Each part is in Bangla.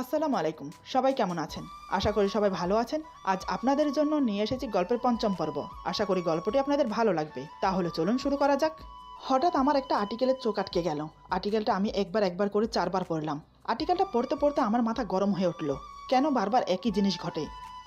আসসালামু আলাইকুম। সবাই কেমন আছেন? আশা করি সবাই ভালো আছেন। আজ আপনাদের জন্য নিয়ে এসেছি গল্পের পঞ্চম পর্ব। আশা করি গল্পটি আপনাদের ভালো লাগবে। তাহলে চলুন শুরু করা যাক। হঠাৎ আমার একটা আর্টিকেলের চোখ আটকে গেল। আর্টিকেলটা আমি একবার করে 4বার পড়লাম। আর্টিকেলটা পড়তে পড়তে আমার মাথা গরম হয়ে উঠল। কেন বারবার একই জিনিস ঘটে?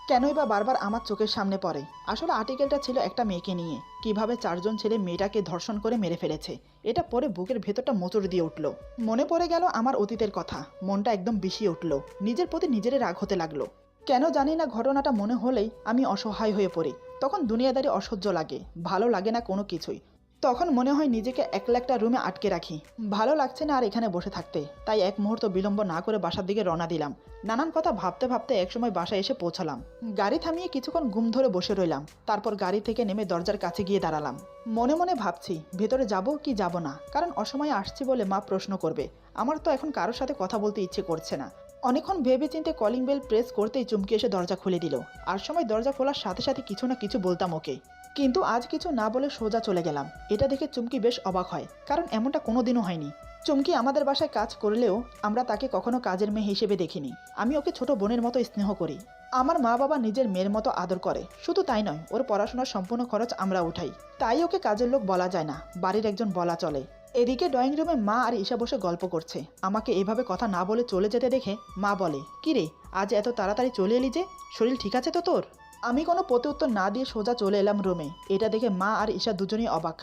কেনই বা বারবার আমার চোখের সামনে পড়ে? আসলে আর্টিকেলটা ছিল একটা মেয়েকে নিয়ে, কিভাবে 4জন ছেলে মেয়েটাকে ধর্ষণ করে মেরে ফেলেছে। এটা পরে বুকের ভেতরটা মোচড় দিয়ে উঠল। মনে পড়ে গেল আমার অতীতের কথা। মনটা একদম বিষিয়ে উঠল। নিজের প্রতি নিজেরই রাগ হতে লাগলো। কেন জানি না, ঘটনাটা মনে হলেই আমি অসহায় হয়ে পড়ি। তখন দুনিয়াদারি অসহ্য লাগে, ভালো লাগে না কোনো কিছুই। তখন মনে হয় নিজেকে একলা একটা রুমে আটকে রাখি। ভালো লাগছে না আর এখানে বসে থাকতে। তাই এক মুহূর্ত বিলম্ব না করে বাসার দিকে রওনা দিলাম। নানান কথা ভাবতে ভাবতে একসময় বাসায় এসে পৌঁছালাম। গাড়ি থামিয়ে কিছুক্ষণ ঘুম ধরে বসে রইলাম। তারপর গাড়ি থেকে নেমে দরজার কাছে গিয়ে দাঁড়ালাম। মনে মনে ভাবছি ভেতরে যাব কি যাব না, কারণ অসময়ে আসছি বলে মা প্রশ্ন করবে। আমার তো এখন কারোর সাথে কথা বলতে ইচ্ছে করছে না। অনেকক্ষণ ভেবে চিন্তে কলিং বেল প্রেস করতেই চুমকি এসে দরজা খুলে দিল। আর সময় দরজা খোলার সাথে সাথে কিছু না কিছু বলতাম ওকে, কিন্তু আজ কিছু না বলে সোজা চলে গেলাম। এটা দেখে চুমকি বেশ অবাক হয়, কারণ এমনটা কোনোদিনও হয়নি। চুমকি আমাদের বাসায় কাজ করলেও আমরা তাকে কখনো কাজের মেয়ে হিসেবে দেখিনি। আমি ওকে ছোট বোনের মতো স্নেহ করি। আমার মা বাবা নিজের মেয়ের মতো আদর করে। শুধু তাই নয়, ওর পড়াশোনার সম্পূর্ণ খরচ আমরা উঠাই। তাই ওকে কাজের লোক বলা যায় না, বাড়ির একজন বলা চলে। এদিকে ড্রয়িং রুমে মা আর ঈশা বসে গল্প করছে। আমাকে এভাবে কথা না বলে চলে যেতে দেখে মা বলে, কি রে, আজ এত তাড়াতাড়ি চলে এলি যে? শরীর ঠিক আছে তো তোর? আমি কোনো প্রত্যুত্তর না দিয়ে সোজা চলে এলাম রুমে। এটা দেখে মা আর ঈশা দুজনেই অবাক।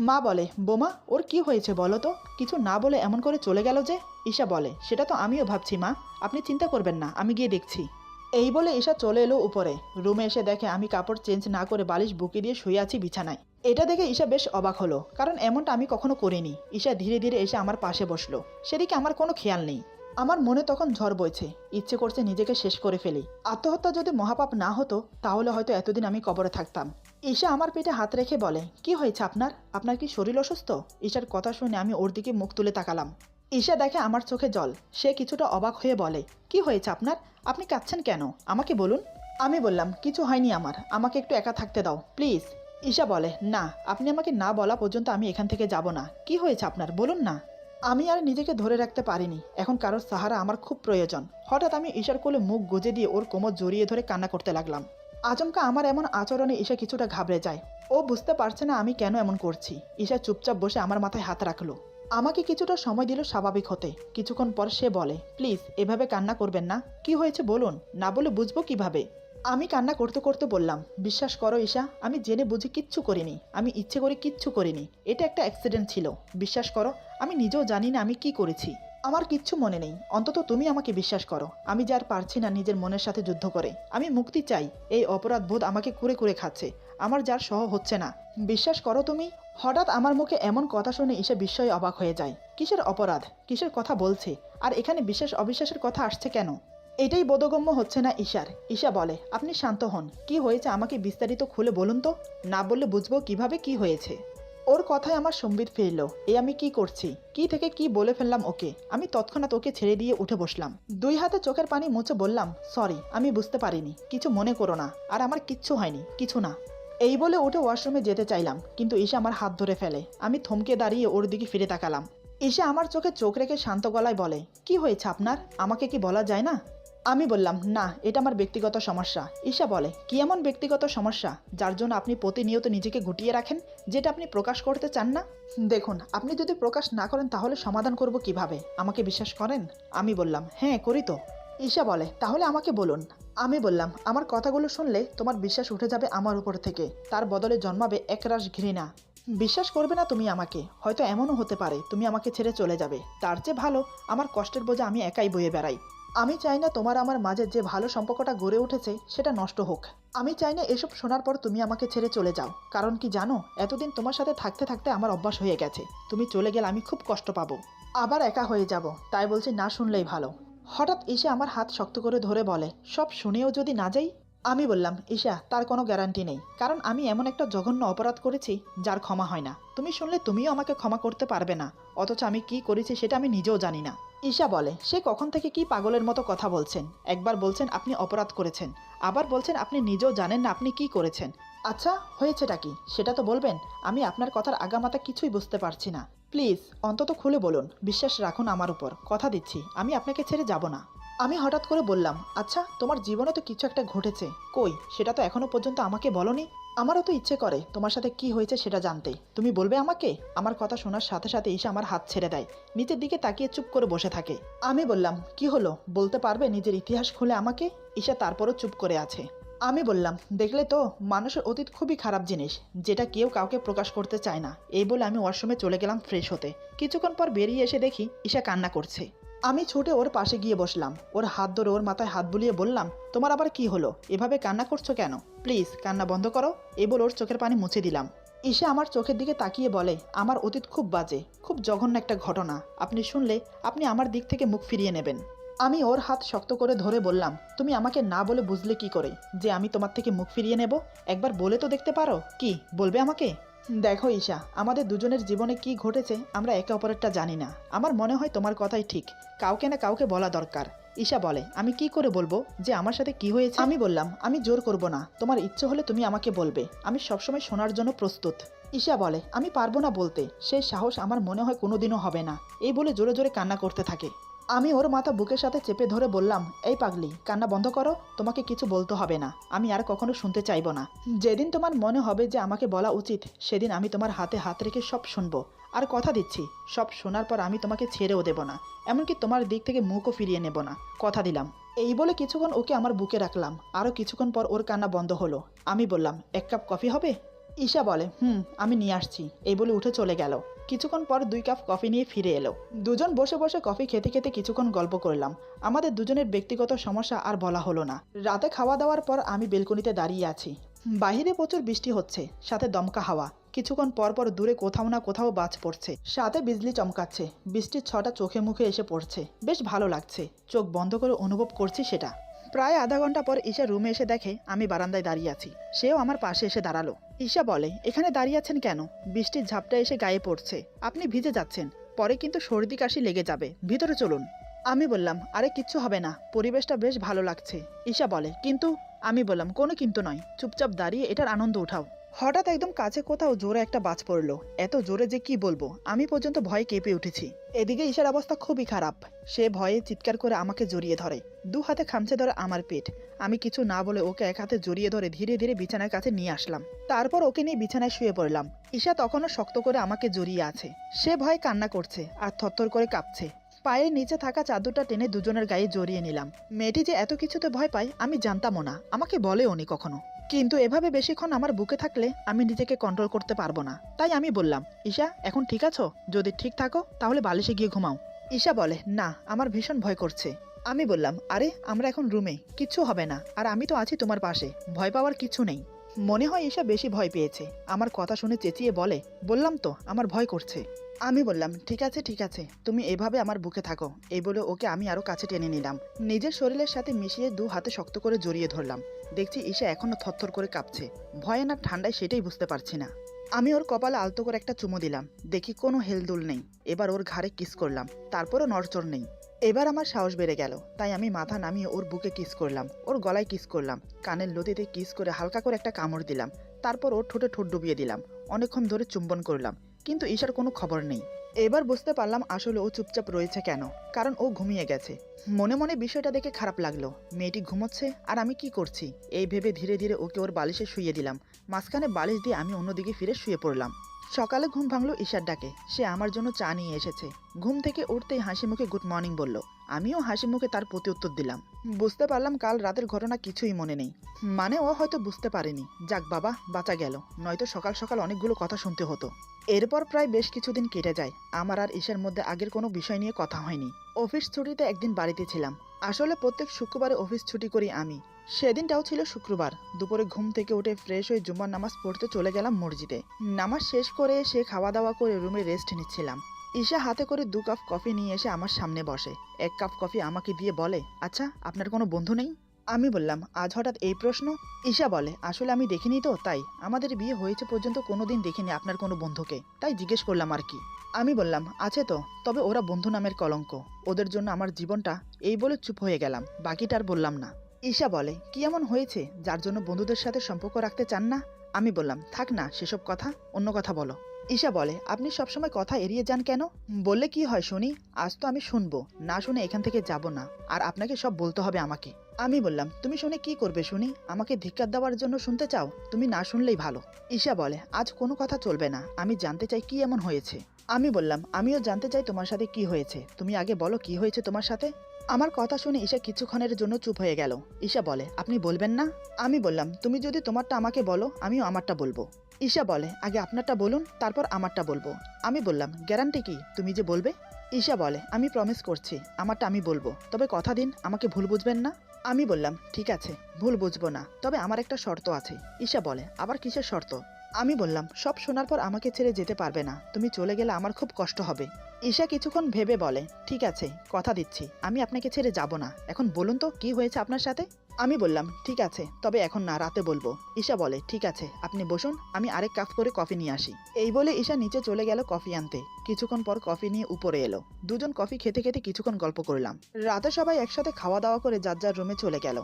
মা বলে, বোমা, ওর কি হয়েছে বলো তো? কিছু না বলে এমন করে চলে গেল যে? ঈশা বলে, সেটা তো আমিও ভাবছি মা, আপনি চিন্তা করবেন না, আমি গিয়ে দেখছি। এই বলে ঈশা চলে এলো উপরে। রুমে এসে দেখে আমি কাপড় চেঞ্জ না করে বালিশ বুকে দিয়ে শুয়ে আছি বিছানায়। এটা দেখে ঈশা বেশ অবাক হলো, কারণ এমনটা আমি কখনো করিনি। ঈশা ধীরে ধীরে এসে আমার পাশে বসলো। সেদিকে আমার কোনো খেয়াল নেই। আমার মনে তখন ঝড় বইছে। ইচ্ছে করছে নিজেকে শেষ করে ফেলি। আত্মহত্যা যদি মহাপাপ না হতো, তাহলে হয়তো এতদিন আমি কবরে থাকতাম। ঈশা আমার পেটে হাত রেখে বলে, কি হয়েছে আপনার? আপনার কি শরীর অসুস্থ? ঈশার কথা শুনে আমি ওর দিকে মুখ তুলে তাকালাম। ঈশা দেখে আমার চোখে জল। সে কিছুটা অবাক হয়ে বলে, কি হয়েছে আপনার? আপনি কাঁদছেন কেন? আমাকে বলুন। আমি বললাম, কিছু হয়নি আমার, আমাকে একটু একা থাকতে দাও প্লিজ। ঈশা বলে, না, আপনি আমাকে না বলা পর্যন্ত আমি এখান থেকে যাব না। কি হয়েছে আপনার, বলুন না। আমি আর নিজেকে ধরে রাখতে পারিনি। এখন কারোর সাহারা আমার খুব প্রয়োজন। হঠাৎ আমি ঈশার কোলে মুখ গুজে দিয়ে ওর কোমর জড়িয়ে ধরে কান্না করতে লাগলাম। আচমকা আমার এমন আচরণে ঈশা কিছুটা ঘাবড়ে যায়। ও বুঝতে পারছে না আমি কেন এমন করছি। ঈশা চুপচাপ বসে আমার মাথায় হাত রাখলো। আমাকে কিছুটা সময় দিল স্বাভাবিক হতে। কিছুক্ষণ পর সে বলে, প্লিজ এভাবে কান্না করবেন না। কি হয়েছে বলুন, না বলে বুঝবো কিভাবে? আমি কান্না করতে করতে বললাম, বিশ্বাস করো ঈশা, আমি জেনে বুঝে কিচ্ছু করিনি। আমি ইচ্ছে করে কিচ্ছু করিনি। এটা একটা অ্যাক্সিডেন্ট ছিল। বিশ্বাস করো, আমি নিজেও জানি না আমি কি করেছি। আমার কিচ্ছু মনে নেই। অন্তত তুমি আমাকে বিশ্বাস করো। আমি যে আর পারছি না নিজের মনের সাথে যুদ্ধ করে। আমি মুক্তি চাই। এই অপরাধ বোধ আমাকে কুরে কুরে খাচ্ছে। আমার যার সহ হচ্ছে না। বিশ্বাস করো তুমি। হঠাৎ আমার মুখে এমন কথা শুনে ঈশা বিস্ময়ে অবাক হয়ে যায়। কিসের অপরাধ, কিসের কথা বলছে? আর এখানে বিশ্বাস অবিশ্বাসের কথা আসছে কেন? এটাই বোধগম্য হচ্ছে না ঈশার। ঈশা বলে, আপনি শান্ত হন। কি হয়েছে আমাকে বিস্তারিত খুলে বলুন তো। না বললে বুঝবো কিভাবে কি হয়েছে। ওর কথায় আমার সম্বিত ফিরল। আমি কি করছি, কি থেকে কি বলে ফেললাম ওকে। আমি তৎক্ষণাৎ ওকে ছেড়ে দিয়ে উঠে বসলাম। 2 হাতে চোখের পানি মুছে বললাম, সরি, আমি বুঝতে পারিনি, কিছু মনে করো না। আর আমার কিচ্ছু হয়নি, কিছু না। এই বলে উঠে ওয়াশরুমে যেতে চাইলাম, কিন্তু ঈশা আমার হাত ধরে ফেলে। আমি থমকে দাঁড়িয়ে ওর দিকে ফিরে তাকালাম। ঈশা আমার চোখে চোখ রেখে শান্ত গলায় বলে, কি হয়েছে আপনার? আমাকে কি বলা যায় না? আমি বললাম, না, এটা আমার ব্যক্তিগত সমস্যা। ঈশা বলে, কি এমন ব্যক্তিগত সমস্যা যার জন্য আপনি প্রতিনিয়ত নিজেকে গুটিয়ে রাখেন, যেটা আপনি প্রকাশ করতে চান না? দেখুন, আপনি যদি প্রকাশ না করেন তাহলে সমাধান করব কিভাবে? আমাকে বিশ্বাস করেন? আমি বললাম, হ্যাঁ করি তো। ঈশা বলে, তাহলে আমাকে বলুন। আমি বললাম, আমার কথাগুলো শুনলে তোমার বিশ্বাস উঠে যাবে আমার উপর থেকে। তার বদলে জন্মাবে একরাশ ঘৃণা। বিশ্বাস করবে না তুমি আমাকে। হয়তো এমনও হতে পারে তুমি আমাকে ছেড়ে চলে যাবে। তার চেয়ে ভালো আমার কষ্টের বোঝা আমি একাই বয়ে বেড়াই। আমি চাই না তোমার আমার মাঝে যে ভালো সম্পর্কটা গড়ে উঠেছে সেটা নষ্ট হোক। আমি চাই না এসব শোনার পর তুমি আমাকে ছেড়ে চলে যাও। কারণ কি জানো, এতদিন তোমার সাথে থাকতে থাকতে আমার অভ্যাস হয়ে গেছে। তুমি চলে গেলে আমি খুব কষ্ট পাবো, আবার একা হয়ে যাব। তাই বলছি না শুনলেই ভালো। হঠাৎ ঈশা আমার হাত শক্ত করে ধরে বলে, সব শুনেও যদি না যাই? আমি বললাম, ঈশা, তার কোনো গ্যারান্টি নেই। কারণ আমি এমন একটা জঘন্য অপরাধ করেছি যার ক্ষমা হয় না। তুমি শুনলে তুমিও আমাকে ক্ষমা করতে পারবে না। অথচ আমি কি করেছি সেটা আমি নিজেও জানি না। ঈশা বলে, সে কখন থেকে কি পাগলের মতো কথা বলছেন? একবার বলছেন আপনি অপরাধ করেছেন, আবার বলছেন আপনি নিজেও জানেন না আপনি কি করেছেন। আচ্ছা, হয়েছেটা কি সেটা তো বলবেন। আমি আপনার কথার আগামাথা কিছুই বুঝতে পারছি না। প্লিজ অন্তত খুলে বলুন। বিশ্বাস রাখুন আমার উপর, কথা দিচ্ছি আমি আপনাকে ছেড়ে যাব না। আমি হঠাৎ করে বললাম, আচ্ছা তোমার জীবনে তো কিছু একটা ঘটেছে, কই সেটা তো এখনো পর্যন্ত আমাকে বলনি। আমারও তো ইচ্ছে করে তোমার সাথে কি হয়েছে সেটা জানতে, তুমি বলবে আমাকে? আমার কথা শোনার সাথে সাথে ঈশা আমার হাত ছেড়ে দেয়, নিচের দিকে তাকিয়ে চুপ করে বসে থাকে। আমি বললাম, কি হলো, বলতে পারবে নিজের ইতিহাস খুলে আমাকে? ঈশা তারপরও চুপ করে আছে। আমি বললাম, দেখলে তো, মানুষের অতীত খুবই খারাপ জিনিস, যেটা কেউ কাউকে প্রকাশ করতে চায় না। এই বলে আমি ওয়াশরুমে চলে গেলাম ফ্রেশ হতে। কিছুক্ষণ পর বেরিয়ে এসে দেখি ঈশা কান্না করছে। আমি ছুটে ওর পাশে গিয়ে বসলাম, ওর হাত ধরে ওর মাথায় হাত বুলিয়ে বললাম, তোমার আবার কি হলো, এভাবে কান্না করছো কেন? প্লিজ কান্না বন্ধ করো। এই বলে ওর চোখের পানি মুছে দিলাম। ঈশা আমার চোখের দিকে তাকিয়ে বলে, আমার অতীত খুব বাজে, খুব জঘন্য একটা ঘটনা। আপনি শুনলে আপনি আমার দিক থেকে মুখ ফিরিয়ে নেবেন। আমি ওর হাত শক্ত করে ধরে বললাম, তুমি আমাকে না বলে বুঝলে কি করে যে আমি তোমার থেকে মুখ ফিরিয়ে নেব? একবার বলে তো দেখতে পারো, কি বলবে আমাকে? দেখো ঈশা, আমাদের দুজনের জীবনে কি ঘটেছে আমরা একে অপরেরটা জানি না। আমার মনে হয় তোমার কথাই ঠিক, কাউকে না কাউকে বলা দরকার। ঈশা বলে, আমি কি করে বলবো যে আমার সাথে কি হয়েছে? আমি বললাম, আমি জোর করব না, তোমার ইচ্ছে হলে তুমি আমাকে বলবে, আমি সবসময় শোনার জন্য প্রস্তুত। ঈশা বলে, আমি পারবো না বলতে, সেই সাহস আমার মনে হয় কোনোদিনও হবে না। এই বলে জোরে জোরে কান্না করতে থাকে। আমি ওর মাথা বুকের সাথে চেপে ধরে বললাম, এই পাগলি, কান্না বন্ধ করো, তোমাকে কিছু বলতে হবে না, আমি আর কখনো শুনতে চাইবো না। যেদিন তোমার মনে হবে যে আমাকে বলা উচিত, সেদিন আমি তোমার হাতে হাত রেখে সব শুনবো। আর কথা দিচ্ছি, সব শোনার পর আমি তোমাকে ছেড়েও দেব না, এমনকি তোমার দিক থেকে মুখও ফিরিয়ে নেব না, কথা দিলাম। এই বলে কিছুক্ষণ ওকে আমার বুকে রাখলাম। আরও কিছুক্ষণ পর ওর কান্না বন্ধ হলো। আমি বললাম, এক কাপ কফি হবে? ঈশা বলে, আমি নিয়ে আসছি। এই বলে উঠে চলে গেল। কিছুক্ষণ পর 2 কাপ কফি নিয়ে ফিরে এলো। দুজন বসে বসে কফি খেতে খেতে কিছুক্ষণ গল্প করলাম। আমাদের দুজনের ব্যক্তিগত সমস্যা আর বলা হলো না। রাতে খাওয়া দাওয়ার পর আমি বেলকনিতে দাঁড়িয়ে আছি। বাহিরে প্রচুর বৃষ্টি হচ্ছে, সাথে দমকা হাওয়া। কিছুক্ষণ পর পর দূরে কোথাও না কোথাও বাজ পড়ছে, সাথে বিজলি চমকাচ্ছে। বৃষ্টির ছটা চোখে মুখে এসে পড়ছে, বেশ ভালো লাগছে। চোখ বন্ধ করে অনুভব করছি সেটা। প্রায় আধা ঘন্টা পর ঈশা রুমে এসে দেখে আমি বারান্দায় দাঁড়িয়ে আছি। সেও আমার পাশে এসে দাঁড়ালো। ঈশা বলে, এখানে দাঁড়িয়ে আছেন কেন? বৃষ্টির ঝাপটা এসে গায়ে পড়ছে, আপনি ভিজে যাচ্ছেন, পরে কিন্তু সর্দি কাশি লেগে যাবে, ভিতরে চলুন। আমি বললাম, আরে কিচ্ছু হবে না, পরিবেশটা বেশ ভালো লাগছে। ঈশা বলে, কিন্তু? আমি বললাম, কোনো কিন্তু নয়, চুপচাপ দাঁড়িয়ে এটার আনন্দ উঠাও। হঠাৎ একদম কাছে কোথাও জোরে একটা বাজ পড়লো, এত জোরে যে কি বলবো, আমি পর্যন্ত ভয়ে কেঁপে উঠেছি। এদিকে ঈশার অবস্থা খুবই খারাপ। সে ভয়ে চিৎকার করে আমাকে জড়িয়ে ধরে, 2 হাতে খামচে ধরে আমার পেট। আমি কিছু না বলে ওকে এক হাতে জড়িয়ে ধরে ধীরে ধীরে বিছানার কাছে নিয়ে আসলাম। তারপর ওকে নিয়ে বিছানায় শুয়ে পড়লাম। ঈশা তখনও শক্ত করে আমাকে জড়িয়ে আছে। সে ভয়ে কান্না করছে আর থরথর করে কাঁপছে। পায়ের নিচে থাকা চাদরটা টেনে দুজনের গায়ে জড়িয়ে নিলাম। মেয়েটি যে এত কিছুতে ভয় পায় আমি জানতামও না, আমাকে বলেও নি কখনো। কিন্তু এভাবে বেশিক্ষণ আমার বুকে থাকলে আমি নিজেকে কন্ট্রোল করতে পারবো না। তাই আমি বললাম, ঈশা এখন ঠিক আছো? যদি ঠিক থাকো তাহলে বালিশে গিয়ে ঘুমাও। ঈশা বলে, না, আমার ভীষণ ভয় করছে। আমি বললাম, আরে আমরা এখন রুমে, কিচ্ছু হবে না, আর আমি তো আছি তোমার পাশে, ভয় পাওয়ার কিছু নেই। মনে হয় ঈশা বেশি ভয় পেয়েছে। আমার কথা শুনে চেঁচিয়ে বলে, বললাম তো আমার ভয় করছে। আমি বললাম, ঠিক আছে ঠিক আছে, তুমি এভাবে আমার বুকে থাকো। এই বলে ওকে আমি আরো কাছে টেনে নিলাম, নিজের শরীরের সাথে মিশিয়ে 2 হাতে শক্ত করে জড়িয়ে ধরলাম। দেখছি ঈশা এখনো থরথর করে কাঁপছে, ভয়ে না ঠান্ডায় সেটাই বুঝতে পারছি না। আমি ওর কপালে আলতো করে একটা চুমু দিলাম, দেখি কোনো হেলদোল নেই। এবার ওর ঘাড়ে কিস করলাম, তারপরও নড়চড় নেই। এবার আমার সাহস বেড়ে গেল, তাই আমি মাথা নামিয়ে ওর বুকে কিস করলাম, ওর গলায় কিস করলাম, কানের লতিতে কিস করে হালকা করে একটা কামড় দিলাম। তারপর ওর ঠোঁটে ঠোঁট ডুবিয়ে দিলাম, অনেকক্ষণ ধরে চুম্বন করলাম, কিন্তু ঈশার কোনো খবর নেই। এবার বুঝতে পারলাম আসলে ও চুপচাপ রয়েছে কেন, কারণ ও ঘুমিয়ে গেছে। মনে মনে বিষয়টা দেখে খারাপ লাগলো, মেয়েটি ঘুমোচ্ছে আর আমি কি করছি এই ভেবে ধীরে ধীরে ওকে ওর বালিশে শুইয়ে দিলাম। মাঝখানে বালিশ দিয়ে আমি অন্যদিকে ফিরে শুয়ে পড়লাম। সকালে ঘুম ভাঙলো ঈশার ডাকে, সে আমার জন্য চা নিয়ে এসেছে। ঘুম থেকে উঠতেই হাসি মুখে গুড মর্নিং বলল, আমিও হাসি মুখে তার প্রতি উত্তর দিলাম। বুঝতে পারলাম কাল রাতের ঘটনা কিছুই মনে নেই, মানে ও হয়তো বুঝতে পারেনি। যাক বাবা, বাঁচা গেল, নয়তো সকাল সকাল অনেকগুলো কথা শুনতে হতো। এরপর প্রায় বেশ কিছুদিন কেটে যায়, আমার আর ঈশার মধ্যে আগের কোনো বিষয় নিয়ে কথা হয়নি। অফিস ছুটিতে একদিন বাড়িতে ছিলাম। আসলে প্রত্যেক শুক্রবারে অফিস ছুটি করি আমি। সেদিনটাও ছিল শুক্রবার। দুপুরে ঘুম থেকে উঠে ফ্রেশ হয়ে জুম্মার নামাজ পড়তে চলে গেলাম মসজিদে। নামাজ শেষ করে এসে খাওয়া দাওয়া করে রুমে রেস্ট নিচ্ছিলাম। ঈশা হাতে করে 2 কাপ কফি নিয়ে এসে আমার সামনে বসে। 1 কাপ কফি আমাকে দিয়ে বলে, আচ্ছা আপনার কোনো বন্ধু নেই? আমি বললাম, আজ হঠাৎ এই প্রশ্ন? ঈশা বলে, আসলে আমি দেখিনি তো, তাই আমাদের বিয়ে হয়েছে পর্যন্ত কোনোদিন দেখিনি আপনার কোনো বন্ধুকে, তাই জিজ্ঞেস করলাম আর কি। আমি বললাম, আছে তো, তবে ওরা বন্ধু নামের কলঙ্ক, ওদের জন্য আমার জীবনটা। এই বলে চুপ হয়ে গেলাম, বাকিটা আর বললাম না। ঈশা বলে, কি এমন হয়েছে যার জন্য বন্ধুদের সাথে সম্পর্ক রাখতে চান না? আমি বললাম, থাক না সেসব কথা, অন্য কথা বলো। ঈশা বলে, আপনি সবসময় কথা এড়িয়ে যান কেন? বললে কি হয় শুনি? আজ তো আমি শুনবো, না শুনে এখান থেকে যাব না, আর আপনাকে সব বলতে হবে আমাকে। আমি বললাম, তুমি শুনে কি করবে শুনি? আমাকে ধিক্কার দেওয়ার জন্য শুনতে চাও? তুমি না শুনলেই ভালো। ঈশা বলে, আজ কোনো কথা চলবে না, আমি জানতে চাই কি এমন হয়েছে। আমি বললাম, আমিও জানতে চাই তোমার সাথে কি হয়েছে, তুমি আগে বলো কি হয়েছে তোমার সাথে। আমার কথা শুনে ঈশা কিছুক্ষণের জন্য চুপ হয়ে গেল। ঈশা বলে, আপনি বলবেন না? আমি বললাম, তুমি যদি তোমারটা আমাকে বলো, আমিও আমারটা বলবো। ঈশা বলে, আগে আপনারটা বলুন, তারপর আমারটা বলবো। আমি বললাম, গ্যারান্টি কি তুমি যে বলবে? ঈশা বলে, আমি প্রমিস করছি আমারটা আমি বলবো, তবে কথা দিন আমাকে ভুল বুঝবেন না। আমি বললাম, ঠিক আছে, ভুল বুঝবো না, তবে আমার একটা শর্ত আছে। ঈশা বলে, আবার কিসের শর্ত? আমি বললাম, সব শোনার পর আমাকে ছেড়ে যেতে পারবে না, তুমি চলে গেলে আমার খুব কষ্ট হবে। ঈশা কিছুক্ষণ ভেবে বলে, ঠিক আছে, কথা দিচ্ছি আমি আপনাকে ছেড়ে যাব না, এখন বলুন তো কি হয়েছে আপনার সাথে। আমি বললাম, ঠিক আছে, তবে এখন না, রাতে বলবো। ঈশা বলে, ঠিক আছে, আপনি বসুন, আমি আরেক কাপ করে কফি নিয়ে আসি। এই বলে ঈশা নিচে চলে গেল কফি আনতে। কিছুক্ষণ পর কফি নিয়ে উপরে এলো। দুজন কফি খেতে খেতে কিছুক্ষণ গল্প করলাম। রাতে সবাই একসাথে খাওয়া দাওয়া করে যার যার রুমে চলে গেল।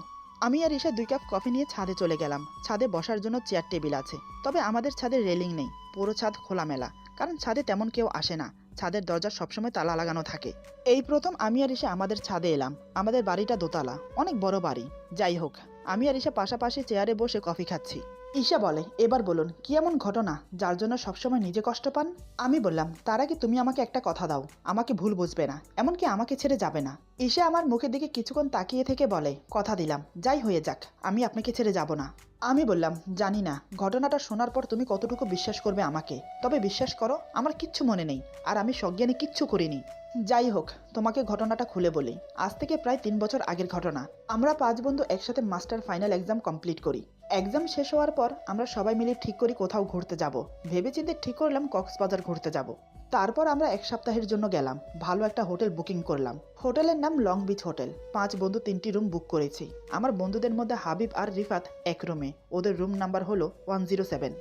আমি আর ঈশা 2 কাপ কফি নিয়ে ছাদে চলে গেলাম। ছাদে বসার জন্য চেয়ার টেবিল আছে, তবে আমাদের ছাদে রেলিং নেই, পুরো ছাদ খোলামেলা, কারণ ছাদে তেমন কেউ আসে না, ছাদের দরজা সবসময় তালা লাগানো থাকে। এই প্রথম আমি আর ঈশা আমাদের ছাদে এলাম। আমাদের বাড়িটা দোতলা, অনেক বড় বাড়ি। যাই হোক, আমি আর ঈশা পাশাপাশি চেয়ারে বসে কফি খাচ্ছি। ঈশা বলে, এবার বলুন কি এমন ঘটনা যার জন্য সবসময় নিজে কষ্ট পান? আমি বললাম, তার আগে তুমি আমাকে একটা কথা দাও, আমাকে ভুল বুঝবে না, এমনকি আমাকে ছেড়ে যাবে না। ঈশা আমার মুখের দিকে কিছুক্ষণ তাকিয়ে থেকে বলে, কথা দিলাম, যাই হয়ে যাক, আমি আপনাকে ছেড়ে যাব না। আমি বললাম, জানি না ঘটনাটা শোনার পর তুমি কতটুকু বিশ্বাস করবে আমাকে, তবে বিশ্বাস করো আমার কিচ্ছু মনে নেই, আর আমি সজ্ঞানে কিচ্ছু করিনি। যাই হোক, তোমাকে ঘটনাটা খুলে বলি। আজ থেকে প্রায় 3 বছর আগের ঘটনা। আমরা 5 বন্ধু একসাথে মাস্টার ফাইনাল এক্সাম কমপ্লিট করি। এক্সাম শেষ হওয়ার পর আমরা সবাই মিলে ঠিক করি কোথাও ঘুরতে যাব। ভেবেচিন্তে ঠিক করলাম কক্সবাজার ঘুরতে যাব। তারপর আমরা 1 সপ্তাহের জন্য গেলাম। ভালো একটা হোটেল বুকিং করলাম। হোটেলের নাম লং বিচ হোটেল। 5 বন্ধু 3টি রুম বুক করেছি। আমার বন্ধুদের মধ্যে হাবিব আর রিফাত এক রুমে, ওদের রুম নাম্বার হলো 107।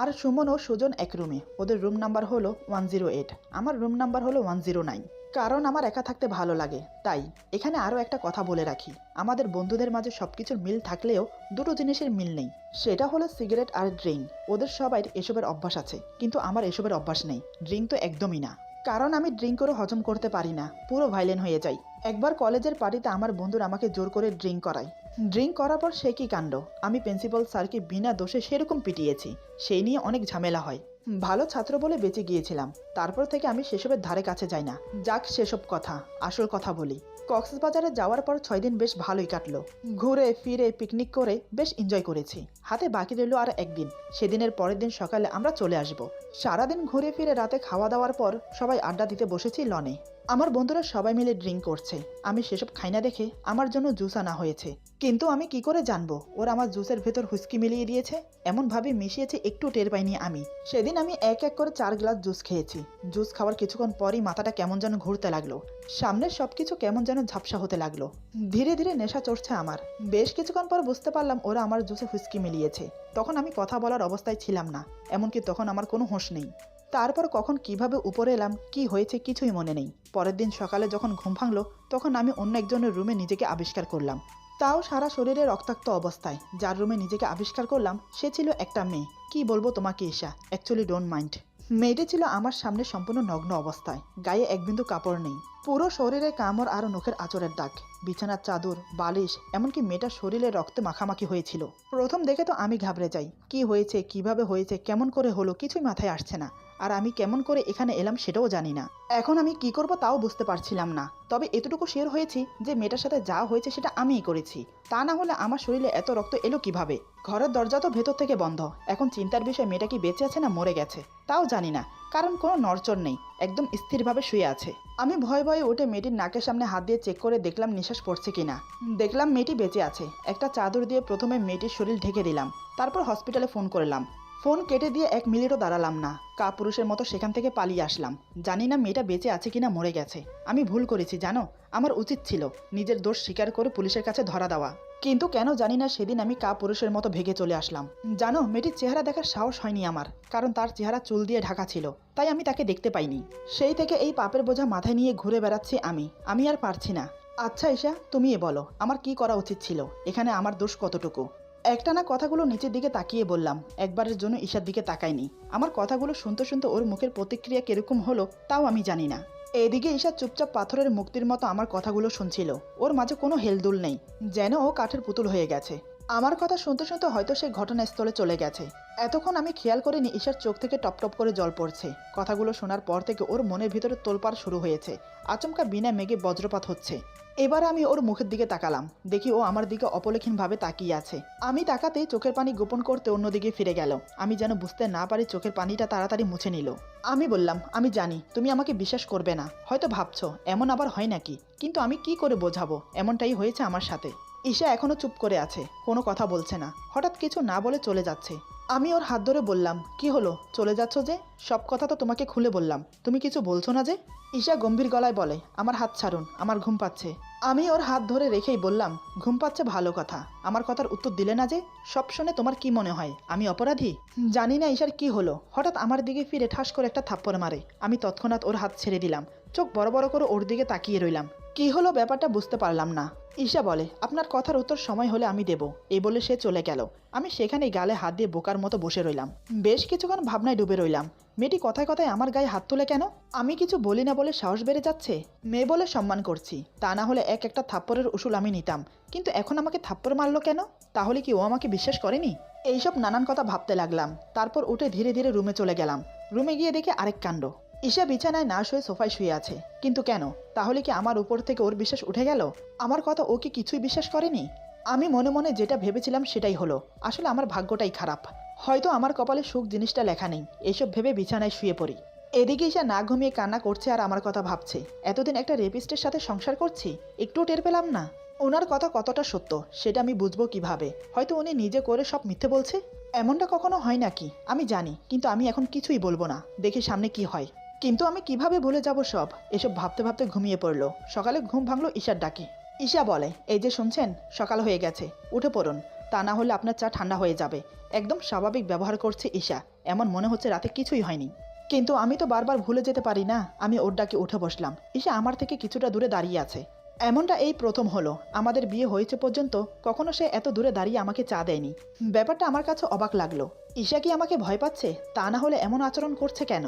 আর সুমন ও সুজন এক রুমে, ওদের রুম নাম্বার হলো 108। আমার রুম নাম্বার হলো 109। কারণ আমার একা থাকতে ভালো লাগে, তাই। এখানে আরও একটা কথা বলে রাখি, আমাদের বন্ধুদের মাঝে সবকিছুর মিল থাকলেও দুটো জিনিসের মিল নেই, সেটা হলো সিগারেট আর ড্রিঙ্ক। ওদের সবাই এসবের অভ্যাস আছে, কিন্তু আমার এসবের অভ্যাস নেই। ড্রিঙ্ক তো একদমই না, কারণ আমি ড্রিঙ্ক করে হজম করতে পারি না, পুরো ভাইলেন্ট হয়ে যাই। একবার কলেজের পার্টিতে আমার বন্ধুরা আমাকে জোর করে ড্রিঙ্ক করায়। ড্রিঙ্ক করার পর সে কি কাণ্ড, আমি প্রিন্সিপাল স্যারকে বিনা দোষে সেরকম পিটিয়েছি, সেই নিয়ে অনেক ঝামেলা হয়। ভালো ছাত্র বলে বেঁচে গিয়েছিলাম, তারপর থেকে আমি সেসবের ধারে কাছে যাই না। যাক সেসব কথা, আসল কথা বলি। কক্সবাজারে যাওয়ার পর 6 দিন বেশ ভালোই কাটলো। ঘুরে ফিরে পিকনিক করে বেশ এনজয় করেছি। হাতে বাকি রইল আর একদিন, সেদিনের পরের দিন সকালে আমরা চলে আসব। সারাদিন ঘুরে ফিরে রাতে খাওয়া দাওয়ার পর সবাই আড্ডা দিতে বসেছি লনে। আমার বন্ধুরা সবাই মিলে ড্রিঙ্ক করছে, আমি সেসব খাই না দেখে আমার জন্য জুস আনা হয়েছে। কিন্তু আমি কি করে জানবো ওরা আমার জুসের ভেতর হুইস্কি মিলিয়ে দিয়েছে? এমনভাবে মিশিয়েছে একটু টের পাইনি আমি। সেদিন আমি এক এক করে 4 গ্লাস জুস খেয়েছি। জুস খাওয়ার কিছুক্ষণ পরই মাথাটা কেমন যেন ঘুরতে লাগলো, সামনের সবকিছু কেমন যেন ঝাপসা হতে লাগলো। ধীরে ধীরে নেশা চড়ছে আমার। বেশ কিছুক্ষণ পর বুঝতে পারলাম ওরা আমার জুসে হুইস্কি মিলিয়েছে। তখন আমি কথা বলার অবস্থায় ছিলাম না, এমনকি তখন আমার কোনো হোশ নেই। তারপর কখন কিভাবে উপরে এলাম, কি হয়েছে কিছুই মনে নেই। পরের দিন সকালে যখন ঘুম ভাঙলো, তখন আমি অন্য একজনের রুমে নিজেকে আবিষ্কার করলাম, তাও সারা শরীরে রক্তাক্ত অবস্থায়। যার রুমে নিজেকে আবিষ্কার করলাম সে ছিল একটা মেয়ে। কি বলবো তোমাকে ঈশা, অ্যাকচুয়ালি ডোন্ট মাইন্ড। মেয়েটি ছিল আমার সামনে সম্পূর্ণ নগ্ন অবস্থায়, গায়ে এক বিন্দু কাপড় নেই, পুরো শরীরে কামড় আর নখের আঁচড়ের দাগ, বিছানার চাদর বালিশ, এমনকি মেয়েটার শরীরে রক্তে মাখামাখি হয়েছিল। প্রথম দেখে তো আমি ঘাবড়ে যাই, কি হয়েছে, কিভাবে হয়েছে, কেমন করে হলো, কিছুই মাথায় আসছে না। আর আমি কেমন করে এখানে এলাম সেটাও জানি না। এখন আমি কি করব তাও বুঝতে পারছিলাম না। তবে এতটুকু শিওর হয়েছি যে মেয়েটার সাথে যা হয়েছে সেটা আমিই করেছি, তা না হলে আমার শরীরে এত রক্ত এলো কিভাবে? ঘরের দরজা তো ভেতর থেকে বন্ধ। এখন চিন্তার বিষয় মেয়েটা কি বেঁচে আছে না মরে গেছে তাও জানি না, কারণ কোনো নড়চড় নেই, একদম স্থিরভাবে শুয়ে আছে। আমি ভয়ে ভয়ে উঠে মেয়েটির নাকের সামনে হাত দিয়ে চেক করে দেখলাম নিঃশ্বাস পড়ছে কিনা। দেখলাম মেয়েটি বেঁচে আছে। একটা চাদর দিয়ে প্রথমে মেয়েটির শরীর ঢেকে দিলাম, তারপর হসপিটালে ফোন করলাম। ফোন কেটে দিয়ে 1 মিনিটও দাঁড়ালাম না, কাপুরুষের মতো সেখান থেকে পালিয়ে আসলাম। জানি না মেয়েটা বেঁচে আছে কিনা মরে গেছে। আমি ভুল করেছি জানো, আমার উচিত ছিল নিজের দোষ স্বীকার করে পুলিশের কাছে ধরা দেওয়া, কিন্তু কেন জানি না সেদিন আমি কাপুরুষের মতো ভেগে চলে আসলাম। জানো, মেয়েটির চেহারা দেখার সাহস হয়নি আমার, কারণ তার চেহারা চুল দিয়ে ঢাকা ছিল, তাই আমি তাকে দেখতে পাইনি। সেই থেকে এই পাপের বোঝা মাথায় নিয়ে ঘুরে বেড়াচ্ছি আমি আর পারছি না। আচ্ছা ঈশা, তুমি বলো আমার কি করা উচিত ছিল, এখানে আমার দোষ কতটুকু? একটানা কথাগুলো নিচের দিকে তাকিয়ে বললাম, একবারের জন্য ঈশার দিকে তাকাইনি। আমার কথাগুলো শুনতে শুনতে ওর মুখের প্রতিক্রিয়া কিরকম হলো তাও আমি জানি না। এদিকে ঈশা চুপচাপ পাথরের মূর্তির মতো আমার কথাগুলো শুনছিল। ওর মাঝে কোনো হেলদুল নেই, যেন ও কাঠের পুতুল হয়ে গেছে। আমার কথা শুনতে শুনতে হয়তো সে ঘটনাস্থলে চলে গেছে। এতক্ষণ আমি খেয়াল করিনি ঈশার চোখ থেকে টপ টপ করে জল পড়ছে। কথাগুলো শোনার পর থেকে ওর মনের ভিতরে তোলপাড় শুরু হয়েছে। আচমকা বিনা মেঘে বজ্রপাত হচ্ছে। এবার আমি ওর মুখের দিকে তাকালাম, দেখি ও আমার দিকে অপলেখীনভাবে তাকিয়ে আছে। আমি তাকাতেই চোখের পানি গোপন করতে অন্যদিকে ফিরে গেল। আমি যেন বুঝতে না পারি চোখের পানিটা তাড়াতাড়ি মুছে নিল। আমি বললাম, আমি জানি তুমি আমাকে বিশ্বাস করবে না, হয়তো ভাবছো এমন আবার হয় নাকি, কিন্তু আমি কি করে বোঝাবো এমনটাই হয়েছে আমার সাথে। ঈশা এখনো চুপ করে আছে, কোনো কথা বলছে না। হঠাৎ কিছু না বলে চলে যাচ্ছে। আমি ওর হাত ধরে বললাম, কি হলো, চলে যাচ্ছ যে? সব কথা তো তোমাকে খুলে বললাম, তুমি কিছু বলছো না যে? ঈশা গম্ভীর গলায় বলে, আমার হাত ছাড়ুন, আমার ঘুম পাচ্ছে। আমি ওর হাত ধরে রেখেই বললাম, ঘুম পাচ্ছে ভালো কথা, আমার কথার উত্তর দিলে না যে? সব শুনে তোমার কি মনে হয় আমি অপরাধী? জানি না ঈশার কি হলো, হঠাৎ আমার দিকে ফিরে ঠাস করে একটা থাপ্পড় মারে। আমি তৎক্ষণাৎ ওর হাত ছেড়ে দিলাম, চোখ বড় বড় করে ওর দিকে তাকিয়ে রইলাম। কি হলো ব্যাপারটা বুঝতে পারলাম না। ঈশা বলে, আপনার কথার উত্তর সময় হলে আমি দেব, এই বলে সে চলে গেল। আমি সেখানেই গালে হাত দিয়ে বোকার মতো বসে রইলাম। বেশ কিছুক্ষণ ভাবনায় ডুবে রইলাম। মেয়েটি কথায় কথায় আমার গায়ে হাত তুলে কেন? আমি কিছু বলি না বলে সাহস বেড়ে যাচ্ছে? মেয়ে বলে সম্মান করছি, তা না হলে এক একটা থাপ্পড়ের উসুল আমি নিতাম, কিন্তু এখন আমাকে থাপ্পড় মারলো কেন? তাহলে কি ও আমাকে বিশ্বাস করেনি? এইসব নানান কথা ভাবতে লাগলাম। তারপর উঠে ধীরে ধীরে রুমে চলে গেলাম। রুমে গিয়ে দেখে আরেক কাণ্ড। ঈশা বিছানায় না শুয়ে সোফায় শুয়ে আছে। কিন্তু কেন? তাহলে কি আমার উপর থেকে ওর বিশ্বাস উঠে গেল? আমার কথা ও কি কিছুই বিশ্বাস করেনি? আমি মনে মনে যেটা ভেবেছিলাম সেটাই হলো। আসলে আমার ভাগ্যটাই খারাপ। হয়তো আমার কপালে সুখ জিনিসটা লেখা নেই। এইসব ভেবে বিছানায় শুয়ে পড়ি। এদিকে ঈশা না ঘুমিয়ে কান্না করছে আর আমার কথা ভাবছে। এতদিন একটা রেপিস্টের সাথে সংসার করছি, একটুও টের পেলাম না। ওনার কথা কতটা সত্য সেটা আমি বুঝবো কিভাবে? হয়তো উনি নিজে করে সব মিথ্যে বলছে। এমনটা কখনো হয় নাকি আমি জানি, কিন্তু আমি এখন কিছুই বলবো না, দেখি সামনে কি হয়। কিন্তু আমি কিভাবে ভুলে যাব সব? এসব ভাবতে ভাবতে ঘুমিয়ে পড়লো। সকালে ঘুম ভাঙলো ঈশার ডাকে। ঈশা বলে, এই যে শুনছেন, সকাল হয়ে গেছে, উঠে পড়ুন, তা না হলে আপনার চা ঠান্ডা হয়ে যাবে। একদম স্বাভাবিক ব্যবহার করছে ঈশা, এমন মনে হচ্ছে রাতে কিছুই হয়নি। কিন্তু আমি তো বারবার ভুলে যেতে পারি না। আমি ওর ডাকে উঠে বসলাম। ঈশা আমার থেকে কিছুটা দূরে দাঁড়িয়ে আছে। এমনটা এই প্রথম হলো। আমাদের বিয়ে হয়েছে পর্যন্ত কখনো সে এত দূরে দাঁড়িয়ে আমাকে চা দেয়নি। ব্যাপারটা আমার কাছে অবাক লাগলো। ঈশা কি আমাকে ভয় পাচ্ছে? তা না হলে এমন আচরণ করছে কেন?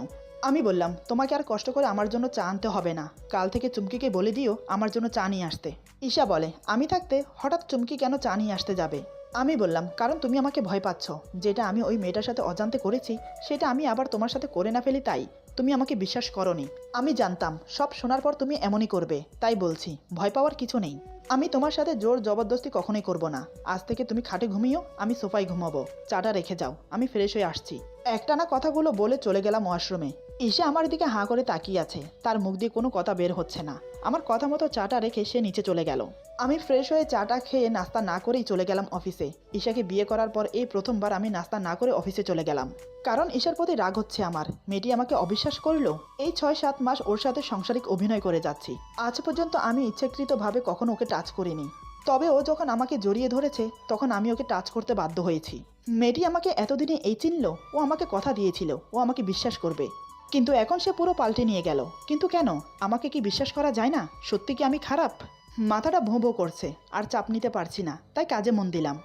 আমি বললাম, তোমাকে আর কষ্ট করে আমার জন্য চা আনতে হবে না, কাল থেকে চুমকিকে বলে দিও আমার জন্য চা নিয়ে আসতে। ঈশা বলে, আমি থাকতে হঠাৎ চুমকি কেন চা নিয়ে আসতে যাবে? আমি বললাম, কারণ তুমি আমাকে ভয় পাচ্ছ। যেটা আমি ওই মেয়েটার সাথে অজান্তে করেছি সেটা আমি আবার তোমার সাথে করে না ফেলি, তাই তুমি আমাকে বিশ্বাস করনি। আমি জানতাম সব শোনার পর তুমি এমনই করবে, তাই বলছি, ভয় পাওয়ার কিছু নেই। আমি তোমার সাথে জোর জবরদস্তি কখনোই করব না। আজ থেকে তুমি খাটে ঘুমিও, আমি সোফায় ঘুমাবো। চাটা রেখে যাও, আমি ফ্রেশ হয়ে আসছি। একটানা কথাগুলো বলে চলে গেলাম ওয়াশরুমে। ঈশা আমার দিকে হাঁ করে তাকিয়ে আছে, তার মুখ দিয়ে কোনো কথা বের হচ্ছে না। আমার কথা মতো চাটা রেখে সে নিচে চলে গেল। আমি ফ্রেশ হয়ে চাটা খেয়ে নাস্তা না করেই চলে গেলাম অফিসে। ঈশাকে বিয়ে করার পর এই প্রথমবার আমি নাস্তা না করে অফিসে চলে গেলাম। কারণ ঈশার প্রতি রাগ হচ্ছে আমার। মেয়েটি আমাকে অবিশ্বাস করলো। এই 6-7 মাস ওর সাথে সাংসারিক অভিনয় করে যাচ্ছি। আজ পর্যন্ত আমি ইচ্ছাকৃতভাবে কখনো ওকে টাচ করিনি। তবে ও যখন আমাকে জড়িয়ে ধরেছে তখন আমি ওকে টাচ করতে বাধ্য হয়েছি। মেয়েটি আমাকে এতদিনে এই চিনল। ও আমাকে কথা দিয়েছিল ও আমাকে বিশ্বাস করবে, কিন্তু এখন সে পুরো পাল্টে নিয়ে গেল। কিন্তু কেন? আমাকে কি বিশ্বাস করা যায় না? সত্যি কি আমি খারাপ? মাথাটা ভোঁ ভোঁ করছে, আর চাপ নিতে পারছি না, তাই কাজে মন দিলাম।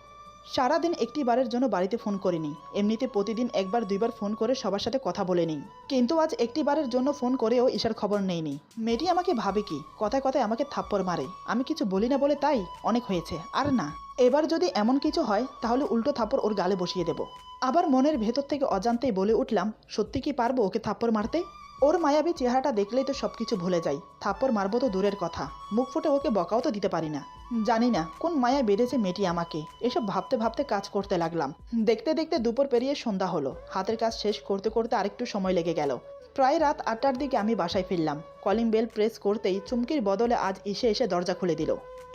সারাদিন একটি বারের জন্য বাড়িতে ফোন করিনি। এমনিতে প্রতিদিন একবার দুইবার ফোন করে সবার সাথে কথা বলে নিই, কিন্তু আজ একটি বারের জন্য ফোন করেও ঈশার খবর নেইনি। মেয়েটি আমাকে ভাবে কি? কথায় কথায় আমাকে থাপ্পড় মারে। আমি কিছু বলি না বলে তাই অনেক হয়েছে, আর না। এবার যদি এমন কিছু হয় তাহলে উল্টো থাপ্পড় ওর গালে বসিয়ে দেব। আবার মনের ভেতর থেকে অজান্তেই বলে উঠলাম, সত্যি কি পারবো ওকে থাপ্পড় মারতে? ওর মায়াবী চেহারাটা দেখলেই তো সবকিছু ভুলে যাই। থাপ্পড় মারবো তো দূরের কথা, মুখ ফুটে ওকে বকাও তো দিতে পারি না। জানি না কোন মায়া বেঁধেছে মেয়েটি আমাকে। এসব ভাবতে ভাবতে কাজ করতে লাগলাম। দেখতে দেখতে দুপুর পেরিয়ে সন্ধ্যা হলো। হাতের কাজ শেষ করতে করতে আরেকটু সময় লেগে গেল। প্রায় রাত 8টার দিকে আমি বাসায় ফিরলাম। কলিং বেল প্রেস করতেই চুমকির বদলে আজ ঈশা এসে দরজা খুলে দিল।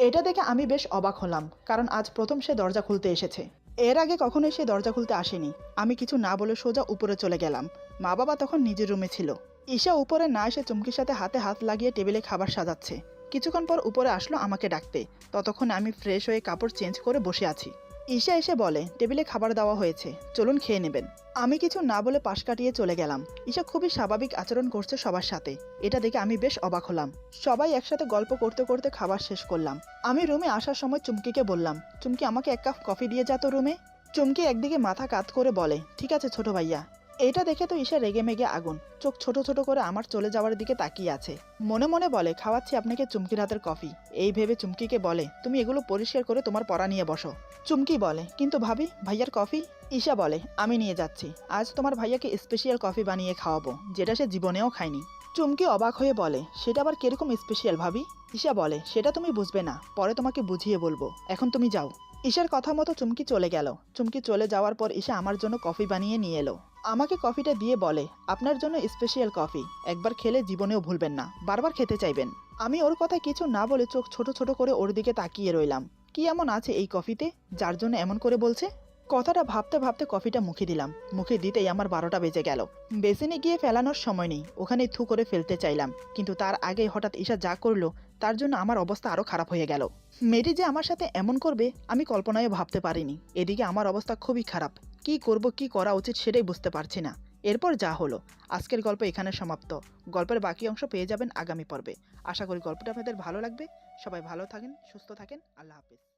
এটা দেখে আমি বেশ অবাক হলাম, কারণ আজ প্রথম সে দরজা খুলতে এসেছে। এর আগে কখনোই সে দরজা খুলতে আসেনি। আমি কিছু না বলে সোজা উপরে চলে গেলাম। মা বাবা তখন নিজের রুমে ছিল। ঈশা উপরে না এসে চুমকির সাথে হাতে হাত লাগিয়ে টেবিলে খাবার সাজাচ্ছে। কিছুক্ষণ পর উপরে আসলো আমাকে ডাকতে। ততক্ষণে আমি ফ্রেশ হয়ে কাপড় চেঞ্জ করে বসে আছি। ঈশা এসে বলে টেবিলে খাবার দেওয়া হয়েছে, চলুন খেয়ে নেবেন। আমি কিছু না বলে পাশ কাটিয়ে চলে গেলাম। ঈশা খুবই স্বাভাবিক আচরণ করছে সবার সাথে, এটা দেখে আমি বেশ অবাক হলাম। সবাই একসাথে গল্প করতে করতে খাবার শেষ করলাম। আমি রুমে আসার সময় চুমকিকে বললাম, চুমকি আমাকে এক কাপ কফি দিয়ে যা তো রুমে। চুমকি একদিকে মাথা কাত করে বলে, ঠিক আছে ছোট ভাইয়া। এটা দেখে তো ঈশা রেগে মেগে আগুন, চোখ ছোট ছোট করে আমার চলে যাওয়ার দিকে তাকিয়ে আছে। মনে মনে বলে খাওয়াচ্ছি আপনাকে চুমকির হাতের কফি। এই ভেবে চুমকিকে বলে, তুমি এগুলো পরিষ্কার করে তোমার পড়া নিয়ে বসো। চুমকি বলে, কিন্তু ভাবি ভাইয়ার কফি। ঈশা বলে, আমি নিয়ে যাচ্ছি, আজ তোমার ভাইয়াকে স্পেশাল কফি বানিয়ে খাওয়াবো, যেটা সে জীবনেও খায়নি। চুমকি অবাক হয়ে বলে, সেটা আবার কিরকম স্পেশাল ভাবি? ঈশা বলে, সেটা তুমি বুঝবে না, পরে তোমাকে বুঝিয়ে বলবো, এখন তুমি যাও। ঈশার কথা মতো চুমকি চলে গেল। চুমকি চলে যাওয়ার পর ঈশা আমার জন্য কফি বানিয়ে নিয়ে এলো। আমাকে কফিটা দিয়ে বলে, আপনার জন্য স্পেশাল কফি, একবার খেলে জীবনেও ভুলবেন না, বারবার খেতে চাইবেন। আমি ওর কথায় কিছু না বলে চোখ ছোট ছোট করে ওর দিকে তাকিয়ে রইলাম। কি এমন আছে এই কফিতে যার জন্য এমন করে বলছে? কথাটা ভাবতে ভাবতে কফিটা মুখে দিলাম। মুখে দিতেই আমার 12টা বেজে গেল। বেসিনে গিয়ে ফেলানোর সময় নেই, ওখানেই থু করে ফেলতে চাইলাম, কিন্তু তার আগে হঠাৎ ঈশা যা করলো তার জন্য আমার অবস্থা আরো খারাপ হয়ে গেল। মেয়েটি যে আমার সাথে এমন করবে আমি কল্পনায়ও ভাবতে পারিনি। এদিকে আমার অবস্থা খুবই খারাপ, কি করব কি করা উচিত সেটাই বুঝতে পারছি না। এরপর যা হলো, আজকের গল্প এখানে সমাপ্ত। গল্পের বাকি অংশ পেয়ে যাবেন আগামী পর্বে। আশা করি গল্পটা আপনাদের ভালো লাগবে। সবাই ভালো থাকেন, সুস্থ থাকেন, আল্লাহ হাফিজ।